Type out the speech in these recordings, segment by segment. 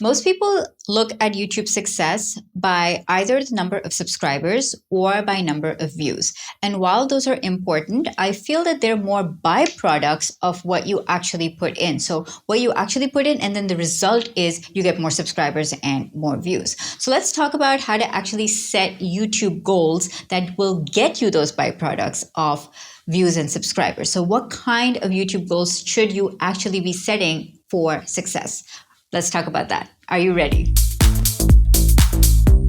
Most people look at YouTube success by either the number of subscribers or by number of views. And while those are important, I feel that they're more byproducts of what you actually put in. So what you actually put in, and then the result is you get more subscribers and more views. So let's talk about how to actually set YouTube goals that will get you those byproducts of views and subscribers. So what kind of YouTube goals should you actually be setting for success? Let's talk about that. Are you ready?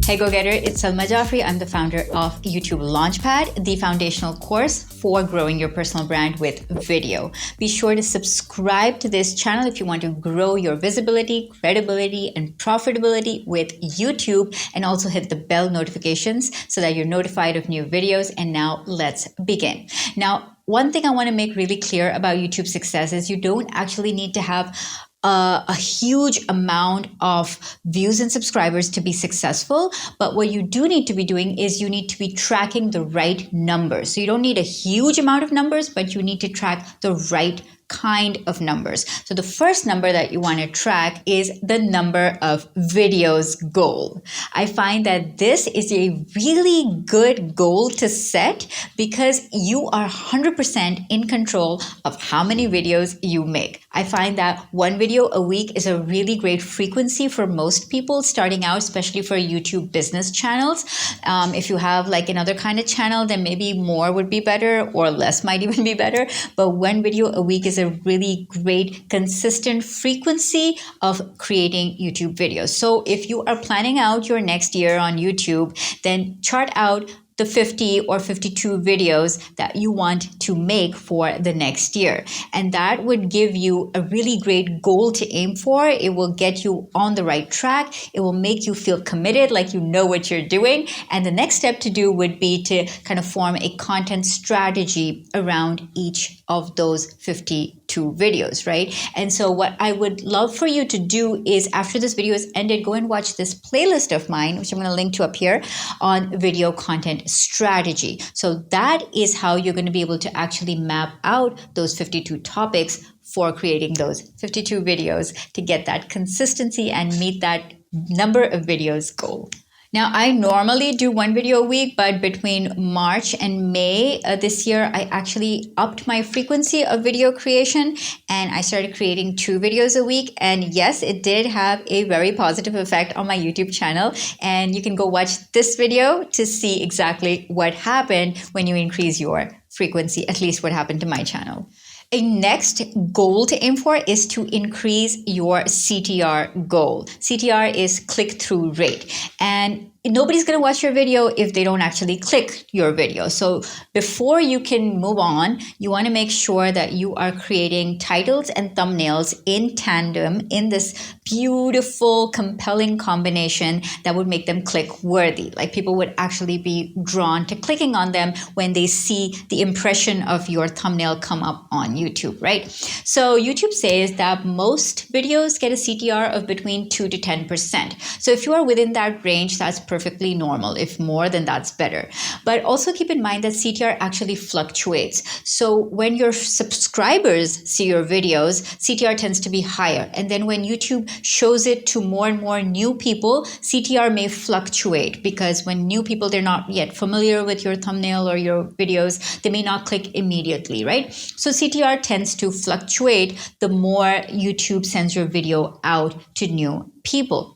Hey go-getter, it's Salma Jafri. I'm the founder of YouTube Launchpad, the foundational course for growing your personal brand with video. Be sure to subscribe to this channel if you want to grow your visibility, credibility, and profitability with YouTube, and also hit the bell notifications so that you're notified of new videos. And now let's begin. Now, one thing I want to make really clear about YouTube success is you don't actually need to have a huge amount of views and subscribers to be successful. But what you do need to be doing is you need to be tracking the right numbers. So you don't need a huge amount of numbers, but you need to track the right kind of numbers. So the first number that you want to track is the number of videos goal. I find that this is a really good goal to set because you are 100% in control of how many videos you make. I find that one video a week is a really great frequency for most people starting out, especially for YouTube business channels. If you have like another kind of channel, then maybe more would be better, or less might even be better. But one video a week is a really great consistent frequency of creating YouTube videos. So if you are planning out your next year on YouTube, then chart out the 50 or 52 videos that you want to make for the next year. And that would give you a really great goal to aim for. It will get you on the right track. It will make you feel committed, like you know what you're doing. And the next step to do would be to kind of form a content strategy around each of those 52 videos, right? And so what I would love for you to do is, after this video is ended, go and watch this playlist of mine, which I'm going to link to up here, on video content strategy. So that is how you're going to be able to actually map out those 52 topics for creating those 52 videos to get that consistency and meet that number of videos goal. Now, I normally do one video a week, but between March and May this year, I actually upped my frequency of video creation and I started creating 2 videos a week. And yes, it did have a very positive effect on my YouTube channel. And you can go watch this video to see exactly what happened when you increase your frequency, at least what happened to my channel. A next goal to aim for is to increase your CTR goal. CTR is click-through rate. And nobody's going to watch your video if they don't actually click your video. So before you can move on, you want to make sure that you are creating titles and thumbnails in tandem in this beautiful, compelling combination that would make them click worthy. Like people would actually be drawn to clicking on them when they see the impression of your thumbnail come up on YouTube, right? So YouTube says that most videos get a CTR of between 2 to 10%. So if you are within that range, that's perfectly normal. If more, then that's better. But also keep in mind that CTR actually fluctuates. So when your subscribers see your videos, CTR tends to be higher. And then when YouTube shows it to more and more new people, CTR may fluctuate because when new people, they're not yet familiar with your thumbnail or your videos, they may not click immediately, right? So CTR tends to fluctuate the more YouTube sends your video out to new people.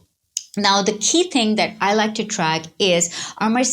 Now, the key thing that I like to track is, are my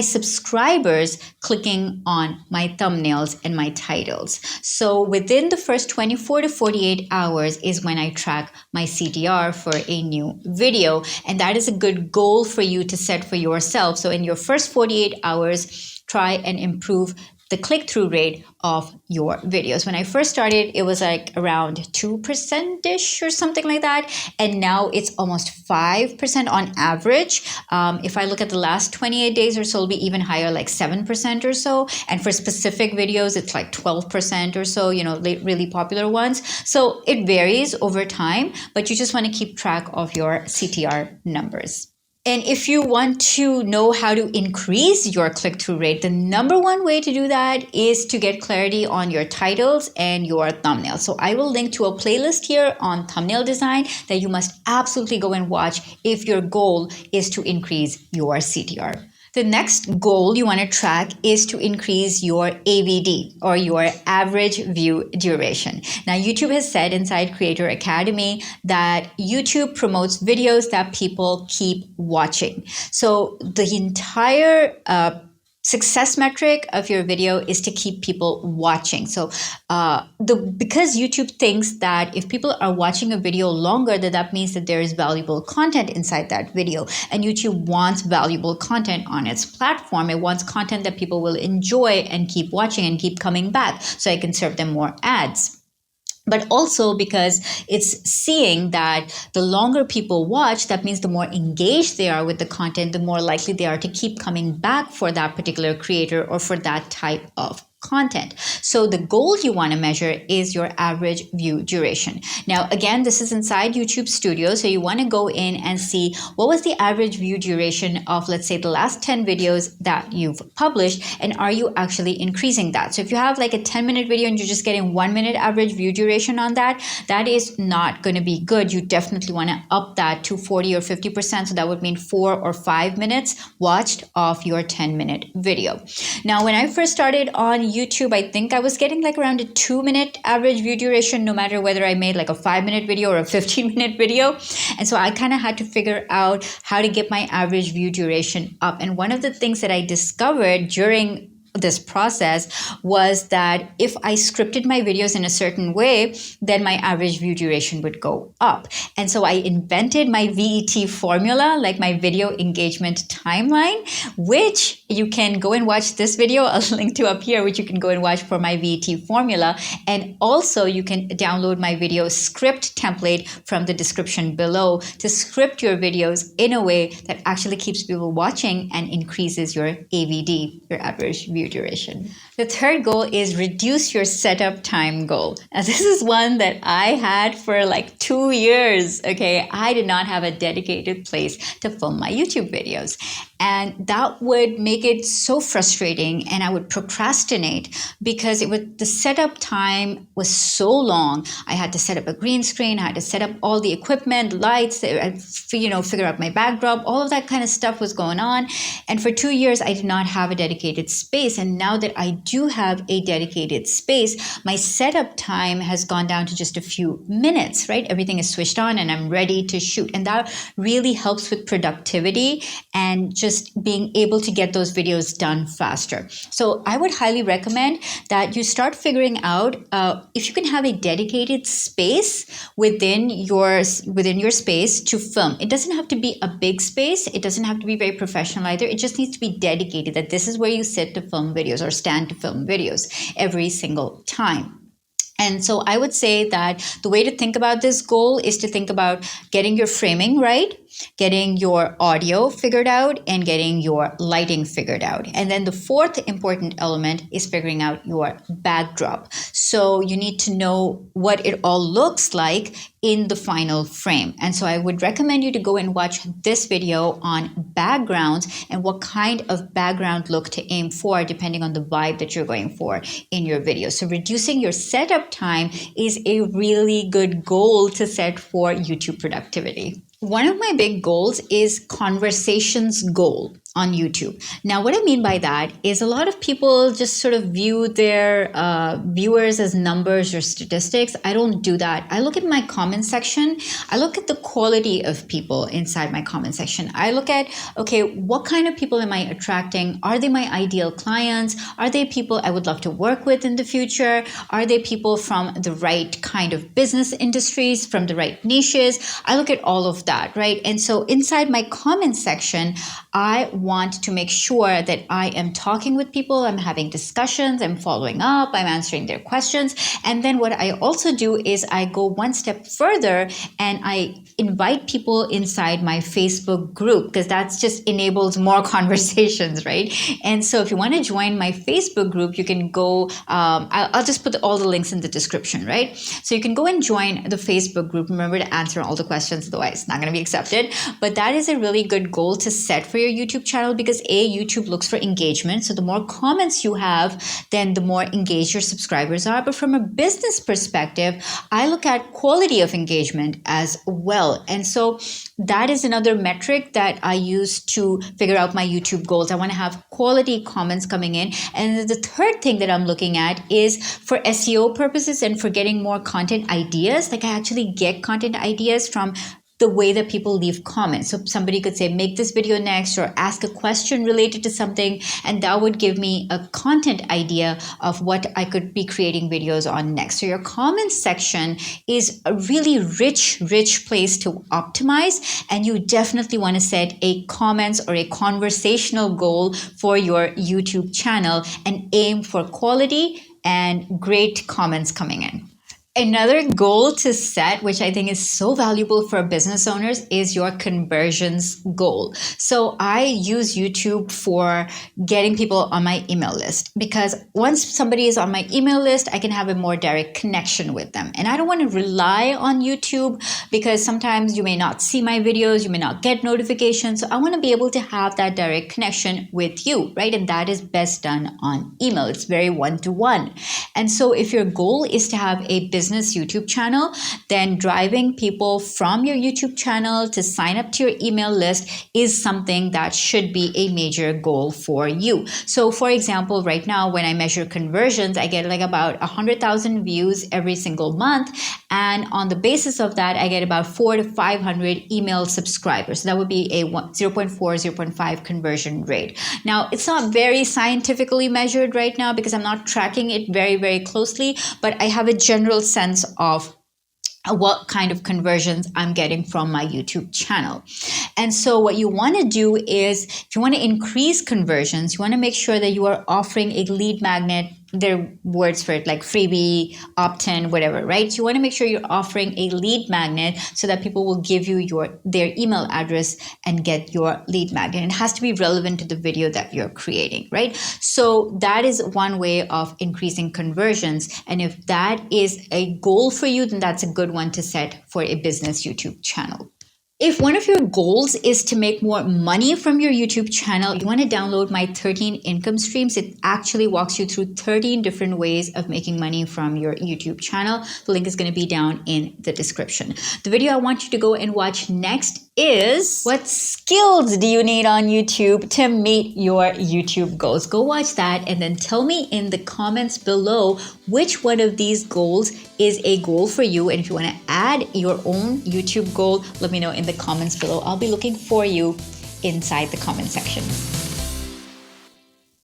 subscribers clicking on my thumbnails and my titles? So within the first 24 to 48 hours is when I track my CTR for a new video. And that is a good goal for you to set for yourself. So in your first 48 hours, try and improve the click-through rate of your videos. When I first started, it was like around 2%-ish or something like that. And now it's almost 5% on average. If I look at the last 28 days or so, it'll be even higher, like 7% or so. And for specific videos, it's like 12% or so, really popular ones. So it varies over time, but you just want to keep track of your CTR numbers. And if you want to know how to increase your click-through rate, the number one way to do that is to get clarity on your titles and your thumbnails. So I will link to a playlist here on thumbnail design that you must absolutely go and watch if your goal is to increase your CTR. The next goal you want to track is to increase your AVD, or your average view duration. Now, YouTube has said inside Creator Academy that YouTube promotes videos that people keep watching. So the entire success metric of your video is to keep people watching. So because YouTube thinks that if people are watching a video longer, that means that there is valuable content inside that video. And YouTube wants valuable content on its platform. It wants content that people will enjoy and keep watching and keep coming back, so I can serve them more ads. But also because it's seeing that the longer people watch, that means the more engaged they are with the content, the more likely they are to keep coming back for that particular creator or for that type of content. So the goal you want to measure is your average view duration. Now, again, this is inside YouTube Studio. So you want to go in and see what was the average view duration of, let's say, the last 10 videos that you've published, and are you actually increasing that? So if you have like a 10-minute video and you're just getting 1 minute average view duration on that, that is not going to be good. You definitely want to up that to 40 or 50%. So that would mean 4 or 5 minutes watched of your 10-minute video. Now, when I first started on YouTube, I think I was getting like around a 2-minute average view duration, no matter whether I made like a 5-minute video or a 15-minute video. And so I kind of had to figure out how to get my average view duration up. And one of the things that I discovered during this process was that if I scripted my videos in a certain way, then my average view duration would go up. And so I invented my VET formula, like my video engagement timeline, which you can go and watch this video. I'll link to up here, which you can go and watch for my VET formula. And also you can download my video script template from the description below to script your videos in a way that actually keeps people watching and increases your AVD, your average view duration. The third goal is reduce your setup time goal. And this is one that I had for like 2 years. Okay, I did not have a dedicated place to film my YouTube videos. And that would make it so frustrating, and I would procrastinate because the setup time was so long. I had to set up a green screen, I had to set up all the equipment, lights, figure out my backdrop, all of that kind of stuff was going on. And for 2 years, I did not have a dedicated space. And now that I do have a dedicated space, my setup time has gone down to just a few minutes, right? Everything is switched on and I'm ready to shoot. And that really helps with productivity and just being able to get those videos done faster. So I would highly recommend that you start figuring out if you can have a dedicated space within your space to film. It doesn't have to be a big space. It doesn't have to be very professional either. It just needs to be dedicated, that this is where you sit to film videos or stand to film videos every single time. And so I would say that the way to think about this goal is to think about getting your framing right, getting your audio figured out, and getting your lighting figured out. And then the fourth important element is figuring out your backdrop. So you need to know what it all looks like in the final frame. And so I would recommend you to go and watch this video on backgrounds and what kind of background look to aim for depending on the vibe that you're going for in your video. So reducing your setup time is a really good goal to set for YouTube productivity. One of my big goals is conversations goal on YouTube. Now, what I mean by that is a lot of people just sort of view their viewers as numbers or statistics. I don't do that. I look at my comment section. I look at the quality of people inside my comment section. I look at, okay, what kind of people am I attracting? Are they my ideal clients? Are they people I would love to work with in the future? Are they people from the right kind of business industries, from the right niches? I look at all of that, right? And so inside my comment section, I want to make sure that I am talking with people, I'm having discussions, I'm following up, I'm answering their questions. And then what I also do is I go one step further and I invite people inside my Facebook group, because that's just enables more conversations, right? And so if you want to join my Facebook group, you can go, I'll just put all the links in the description, right? So you can go and join the Facebook group. Remember to answer all the questions, otherwise it's not going to be accepted. But that is a really good goal to set for your YouTube channel, because YouTube looks for engagement. So the more comments you have, then the more engaged your subscribers are. But from a business perspective, I look at quality of engagement as well. And so that is another metric that I use to figure out my YouTube goals. I want to have quality comments coming in. And the third thing that I'm looking at is for SEO purposes and for getting more content ideas. Like, I actually get content ideas from the way that people leave comments. So somebody could say, make this video next, or ask a question related to something, and that would give me a content idea of what I could be creating videos on next. So your comments section is a really rich place to optimize, and you definitely want to set a comments or a conversational goal for your YouTube channel and aim for quality and great comments coming in. Another goal to set, which I think is so valuable for business owners, is your conversions goal. So I use YouTube for getting people on my email list, because once somebody is on my email list, I can have a more direct connection with them. And I don't want to rely on YouTube, because sometimes you may not see my videos, you may not get notifications. So I want to be able to have that direct connection with you, right? And that is best done on email. It's very one-to-one. And so if your goal is to have a business YouTube channel, then driving people from your YouTube channel to sign up to your email list is something that should be a major goal for you. So for example, right now, when I measure conversions, I get like about 100,000 views every single month. And on the basis of that, I get about 400 to 500 email subscribers. So that would be a 0.4, 0.5 conversion rate. Now, it's not very scientifically measured right now, because I'm not tracking it very closely, but I have a general sense of what kind of conversions I'm getting from my YouTube channel. And so what you want to do is, if you want to increase conversions, you want to make sure that you are offering a lead magnet. There are words for it, like freebie, opt-in, whatever, right? So you want to make sure you're offering a lead magnet so that people will give you their email address and get your lead magnet. It has to be relevant to the video that you're creating, right? So that is one way of increasing conversions. And if that is a goal for you, then that's a good one to set for a business YouTube channel. If one of your goals is to make more money from your YouTube channel, you want to download my 13 income streams. It actually walks you through 13 different ways of making money from your YouTube channel. The link is going to be down in the description. The video I want you to go and watch next is, what skills do you need on YouTube to meet your YouTube goals? Go watch that and then tell me in the comments below which one of these goals is a goal for you. And if you want to add your own YouTube goal, let me know in the comments below. I'll be looking for you inside the comment section.